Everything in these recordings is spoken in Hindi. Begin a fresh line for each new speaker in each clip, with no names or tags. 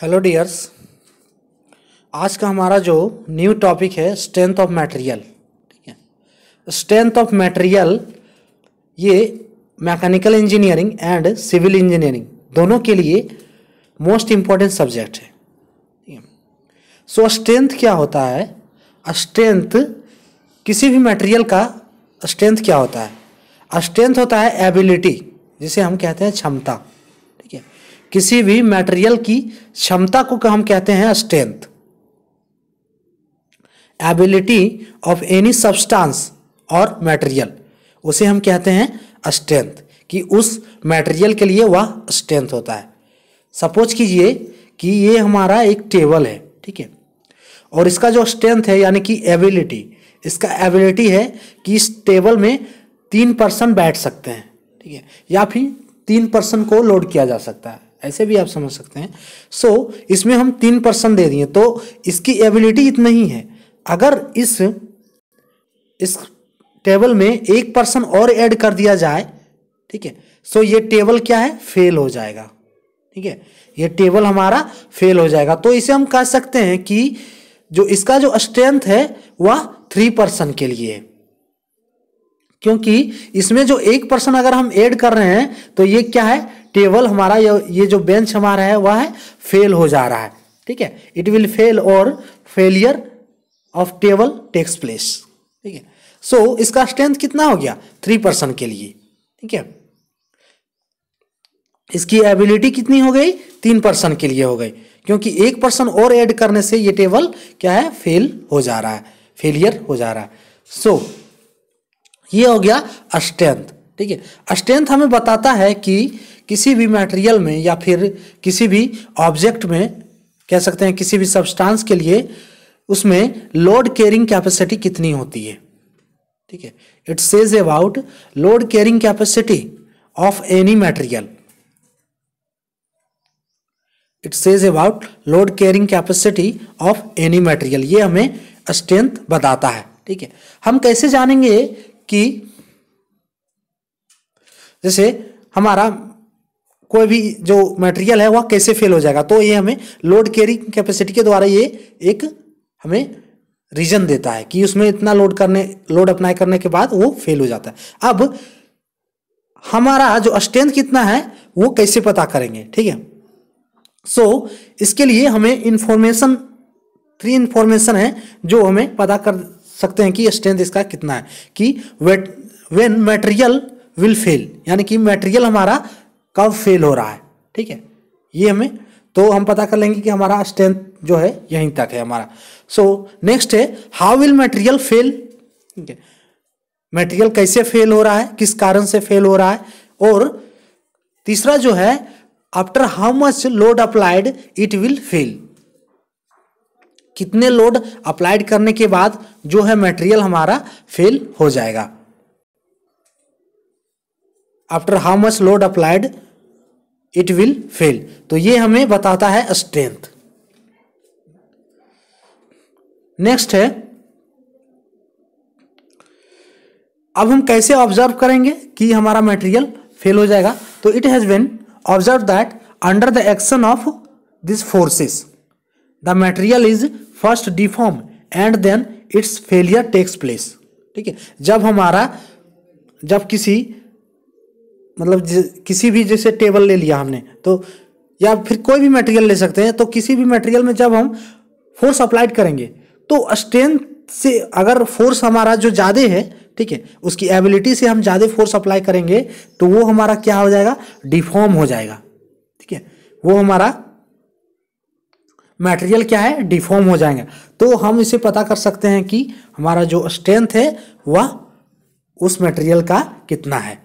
हेलो डियर्स, आज का हमारा जो न्यू टॉपिक है स्ट्रेंथ ऑफ मटेरियल। ठीक है, स्ट्रेंथ ऑफ मटेरियल ये mechanical engineering and civil engineering दोनों के लिए मोस्ट इम्पॉर्टेंट सब्जेक्ट है। ठीक है, सो स्ट्रेंथ क्या होता है? स्ट्रेंथ किसी भी मटेरियल का स्ट्रेंथ क्या होता है? स्ट्रेंथ होता है एबिलिटी, जिसे हम कहते हैं क्षमता। ठीक है, किसी भी मटेरियल की क्षमता को हम कहते हैं strength. Ability of any substance और मटेरियल, उसे हम कहते हैं स्ट्रेंथ, कि उस मटेरियल के लिए वह स्ट्रेंथ होता है। सपोज कीजिए कि ये हमारा एक टेबल है, ठीक है, और इसका जो स्ट्रेंथ है यानी कि एबिलिटी, इसका एबिलिटी है कि इस टेबल में 3 पर्सन बैठ सकते हैं। ठीक है, या फिर 3 पर्सन को लोड किया जा सकता है, ऐसे भी आप समझ सकते हैं। सो इसमें हम 3 पर्सन दे दिए तो इसकी एबिलिटी इतना ही है। अगर इस टेबल में 1 पर्सन और ऐड कर दिया जाए, ठीक है, सो ये टेबल क्या है? फेल हो जाएगा। ठीक है, ये टेबल हमारा फेल हो जाएगा। तो इसे हम कह सकते हैं कि जो इसका जो स्ट्रेंथ है वह 3 पर्सन के लिए है, क्योंकि इसमें जो 1 पर्सन अगर हम ऐड कर रहे हैं तो ये क्या है? टेबल हमारा, ये जो बेंच हमारा है वह है फेल हो जा रहा है। ठीक है, इट विल फेल और failure of table takes place. ठीक है, सो इसका स्ट्रेंथ कितना हो गया? 3 पर्सन के लिए। ठीक है, इसकी एबिलिटी कितनी हो गई? 3 पर्सन के लिए हो गई, क्योंकि 1 पर्सन और ऐड करने से ये टेबल क्या है? फेल हो जा रहा है, फेलियर हो जा रहा है। सो ये हो गया स्ट्रेंथ। ठीक है, स्ट्रेंथ हमें बताता है कि किसी भी मटेरियल में या फिर किसी भी ऑब्जेक्ट में, कह सकते हैं किसी भी सब्सटेंस के लिए, उसमें लोड कैरिंग कैपेसिटी कितनी होती है। ठीक है, it says about load carrying capacity of any material. It says about load carrying capacity of any material, ये हमें स्ट्रेंथ बताता है। ठीक है, हम कैसे जानेंगे कि जैसे हमारा कोई भी जो मटेरियल है वह कैसे फेल हो जाएगा, तो ये हमें लोड कैरिंग कैपेसिटी के द्वारा ये एक हमें रीजन देता है कि उसमें इतना लोड अप्लाई करने के बाद वो फेल हो जाता है। अब हमारा जो स्ट्रेंथ कितना है वो कैसे पता करेंगे? ठीक है, सो इसके लिए हमें इंफॉर्मेशन, 3 इंफॉर्मेशन है जो हमें पता कर सकते हैं कि स्ट्रेंथ इसका कितना है। कि व्हेन मटेरियल विल फेल, यानी कि मटेरियल हमारा कब फेल हो रहा है। ठीक है, ये हमें, तो हम पता कर लेंगे कि हमारा स्ट्रेंथ जो है यहीं तक है हमारा। सो नेक्स्ट है हाउ विल मटेरियल फेल। ठीक है, मटेरियल कैसे फेल हो रहा है, किस कारण से फेल हो रहा है। और तीसरा जो है after how much load applied it will fail, कितने लोड अप्लाइड करने के बाद जो है मटेरियल हमारा फेल हो जाएगा। After how much load applied it will fail, तो ये हमें बताता है स्ट्रेंथ। नेक्स्ट है, अब हम कैसे ऑब्जर्व करेंगे कि हमारा मटेरियल फेल हो जाएगा? तो it has been observe that under the action of this forces the material is first deform and then its failure takes place. ठीक है, जब किसी भी जैसे टेबल ले लिया हमने, तो या फिर कोई भी मटेरियल ले सकते हैं, तो किसी भी मटेरियल में जब हम फोर्स अप्लाइड करेंगे तो स्ट्रेंथ से, अगर फोर्स हमारा जो ज़्यादा है, ठीक है, उसकी एबिलिटी से हम ज़्यादा फोर्स अप्लाई करेंगे तो वो हमारा क्या हो जाएगा? डिफॉर्म हो जाएगा। ठीक है, वो हमारा मटेरियल क्या है? डिफॉर्म हो जाएगा। तो हम इसे पता कर सकते हैं कि हमारा जो स्ट्रेंथ है वह उस मटेरियल का कितना है।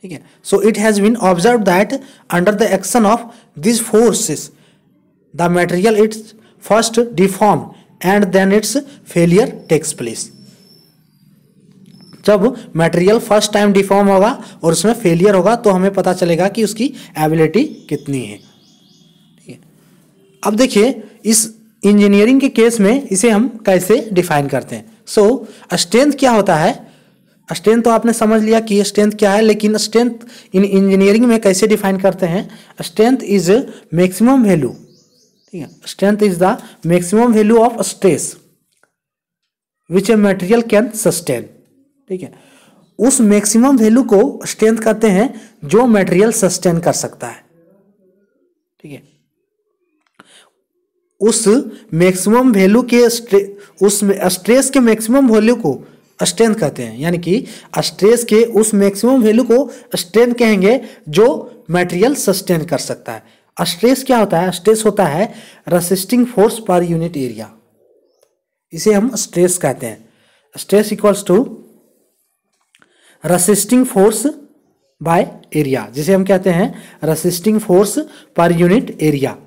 ठीक है, so it has been observe that under the action of this forces the material its first deform and then its failure takes place. जब मटेरियल फर्स्ट टाइम डिफॉर्म होगा और उसमें फेलियर होगा तो हमें पता चलेगा कि उसकी एबिलिटी कितनी है। ठीक है, अब देखिए इस इंजीनियरिंग के केस में इसे हम कैसे डिफाइन करते हैं। सो स्ट्रेंथ क्या होता है? स्ट्रेंथ तो आपने समझ लिया कि स्ट्रेंथ क्या है, लेकिन स्ट्रेंथ इन इंजीनियरिंग में कैसे डिफाइन करते हैं? स्ट्रेंथ इज मैक्सिमम वैल्यू ठीक है। Strength is the maximum value of stress which a material can sustain. ठीक है, उस मैक्सिमम वैल्यू को स्ट्रेंथ कहते हैं जो मटेरियल सस्टेन कर सकता है। ठीक है, उस मैक्सिमम वैल्यू के उस स्ट्रेस के मैक्सिमम वैल्यू को स्ट्रेंथ कहते हैं, यानी कि स्ट्रेस के उस मैक्सिमम वैल्यू को स्ट्रेंथ कहेंगे जो मटेरियल सस्टेन कर सकता है। स्ट्रेस क्या होता है? स्ट्रेस होता है resisting force per unit area, इसे हम स्ट्रेस कहते हैं। Stress equals to resisting force by area, जिसे हम कहते हैं resisting force per unit area.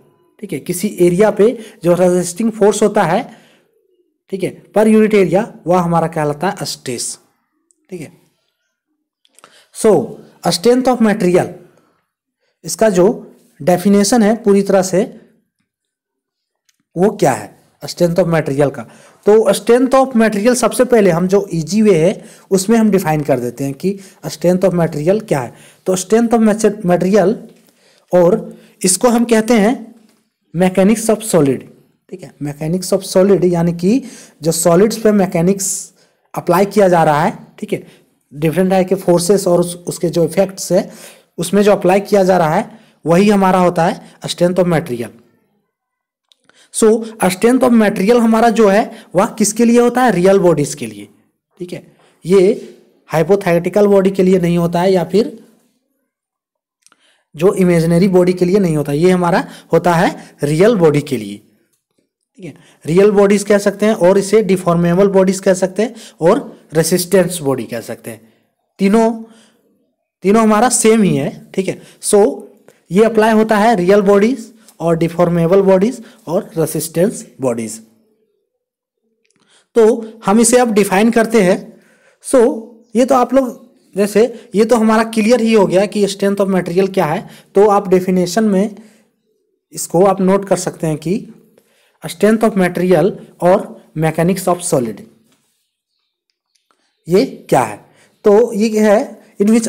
ठीक है, किसी एरिया पे जो रेसिस्टिंग फोर्स होता है, ठीक है, पर यूनिट एरिया, वह हमारा कहलाता है स्ट्रेस। ठीक है, सो स्ट्रेंथ ऑफ मटेरियल, इसका जो डेफिनेशन है पूरी तरह से वो क्या है स्ट्रेंथ ऑफ मटेरियल का। तो स्ट्रेंथ ऑफ मटेरियल सबसे पहले हम जो इजी वे है उसमें हम डिफाइन कर देते हैं कि स्ट्रेंथ ऑफ मटेरियल क्या है। तो स्ट्रेंथ ऑफ मटेरियल, और इसको हम कहते हैं मैकेनिक्स ऑफ सॉलिड। ठीक है, मैकेनिक्स ऑफ सॉलिड यानी कि जो सॉलिड्स पे मैकेनिक्स अप्लाई किया जा रहा है। ठीक है, डिफरेंट टाइप के फोर्सेस और उसके जो इफेक्ट्स है उसमें जो अप्लाई किया जा रहा है वही हमारा होता है strength of material. So strength of material हमारा जो है वह किसके लिए होता है? रियल बॉडीज के लिए। ठीक है, ये हाइपोथेटिकल बॉडी के लिए नहीं होता है या फिर जो इमेजिनरी बॉडी के लिए नहीं होता, ये हमारा होता है रियल बॉडी के लिए। ठीक है, रियल बॉडीज कह सकते हैं और इसे डिफॉर्मेबल बॉडीज कह सकते हैं और रेसिस्टेंस बॉडी कह सकते हैं। तीनों हमारा सेम ही है। ठीक है, सो ये अप्लाई होता है रियल बॉडीज और डिफॉर्मेबल बॉडीज और रेसिस्टेंस बॉडीज। तो हम इसे अब डिफाइन करते हैं। सो ये तो आप लोग, जैसे ये तो हमारा क्लियर ही हो गया कि स्ट्रेंथ ऑफ मटेरियल क्या है। तो आप डेफिनेशन में इसको आप नोट कर सकते हैं कि स्ट्रेंथ ऑफ मटेरियल और मैकेनिक्स ऑफ सॉलिड ये क्या है। तो ये है in which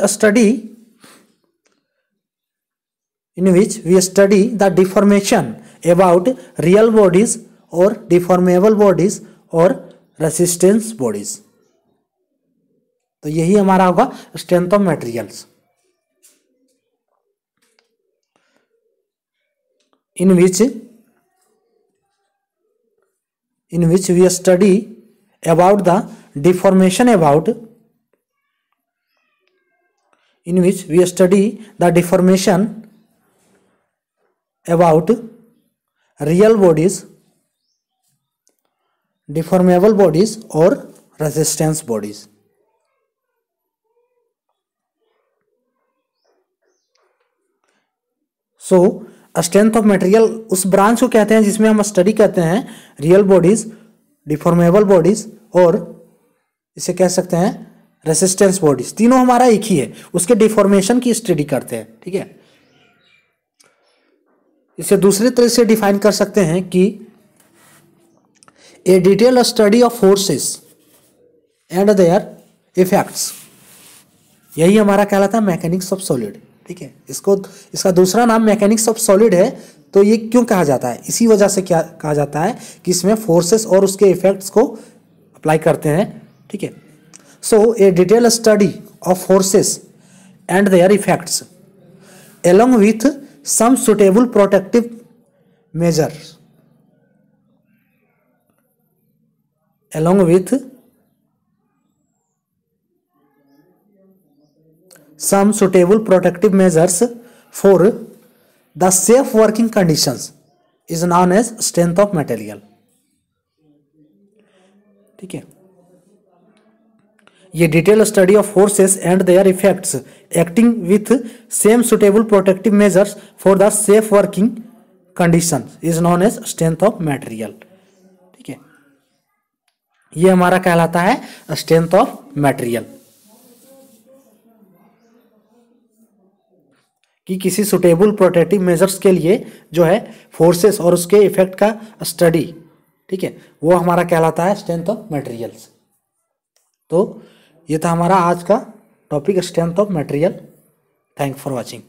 we study the deformation about real bodies और डिफॉर्मेबल बॉडीज और रेसिस्टेंस बॉडीज। तो यही हमारा होगा strength of materials. in which we study about the deformation about real bodies, deformable bodies और resistance bodies। So strength of material उस ब्रांच को कहते हैं जिसमें हम स्टडी करते हैं रियल बॉडीज, डिफॉर्मेबल बॉडीज और इसे कह सकते हैं रेसिस्टेंस बॉडीज। तीनों हमारा एक ही है, उसके डिफॉर्मेशन की स्टडी करते हैं। ठीक है, इसे दूसरी तरह से डिफाइन कर सकते हैं कि ए detail study of forces and their effects, यही हमारा कहलाता है मैकेनिक्स ऑफ सॉलिड। ठीक है, इसका दूसरा नाम मैकेनिक्स ऑफ सॉलिड है। तो ये क्यों कहा जाता है? इसी वजह से क्या कहा जाता है कि इसमें फोर्सेस और उसके इफेक्ट्स को अप्लाई करते हैं। ठीक है, so a detail study of forces and their effects along with some suitable protective measures, along with some suitable protective measures for the safe working conditions is known as strength of material। ठीक है, ये detail study of forces and their effects acting with same suitable protective measures for the safe working condition is known as strength of material. ठीक है, ये हमारा कहलाता है स्ट्रेंथ ऑफ मटेरियल, कि किसी सुटेबल प्रोटेक्टिव मेजर्स के लिए जो है फोर्सेस और उसके इफेक्ट का स्टडी, ठीक है, वो हमारा कहलाता है स्ट्रेंथ ऑफ मटेरियल्स। तो ये था हमारा आज का topic strength of material. Thank for watching.